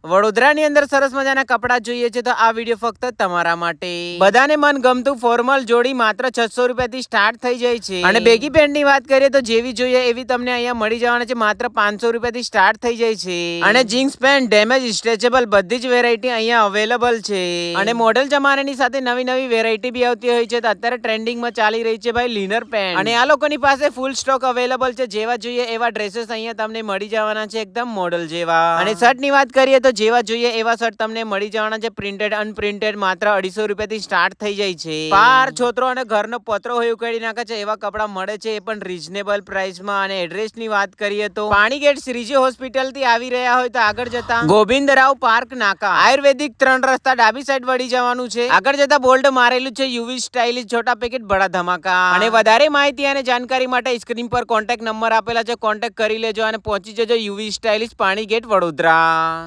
વડોદરાની અંદર સરસ મજાના કપડા જોઈએ છે તો આ વિડીયો ફક્ત તમારા માટે. બધાને મન ગમતું ફોર્મલ જોડી માત્ર 600 રૂપિયાથી સ્ટાર્ટ થઈ જાય છે. અને બેગી પેન્ટની વાત કરીએ તો જેવી જોઈએ એવી તમને અહીંયા મળી જવાના છે. માત્ર 500 રૂપિયાથી સ્ટાર્ટ થઈ જાય છે. અને જીન્સ પેન્ટ ડેમેજ સ્ટ્રેચેબલ બધી જ વેરાયટી અહીંયા અવેલેબલ છે. અને મોડલ જમાનાની સાથે નવી નવી વેરાયટી બી આવતી હોય છે. તો અત્યારે ટ્રેન્ડિંગમાં ચાલી રહી છે ભાઈ લિનર પેન્ટ. અને આ લોકોની પાસે ફૂલ સ્ટોક અવેલેબલ છે. જેવા જોઈએ એવા ડ્રેસીસ અહીંયા તમને મળી જવાના છે એકદમ મોડલ જેવા. અને શર્ટની વાત કરીએ તો જેવા જોઈએ એવા શર્ટ તમને મળી જવાના છે. પ્રિન્ટેડ અનપ્રિન્ટેડ માત્ર 250 રૂપિયાથી સ્ટાર્ટ થઈ જાય છે. પાર છોતરો અને ઘરનો પતરો હોય ઉકેડી નાખે છે એવા કપડા મળે છે, એ પણ રીઝનેબલ પ્રાઇસમાં. અને એડ્રેસની વાત કરીએ તો પાણીગેટ શ્રીજી હોસ્પિટલ થી આવી રહ્યા હોય તો આગળ જતા ગોવિંદરાવ પાર્ક નાકા આયુર્વેદિક 3 રસ્તા ડાબી સાઈડ વળી જવાનું છે. આગળ જતા બોલ્ડ મારેલું છે યુવી સ્ટાઇલિશ છોટા પેકેટ બડા ધમાકા. અને વધારે માહિતી અને જાણકારી માટે સ્ક્રીન પર કોન્ટેક્ટ નંબર આપેલા છે, કોન્ટેક્ટ કરી લેજો અને પહોંચી જજો યુવી સ્ટાઇલિશ પાણીગેટ વડોદરા.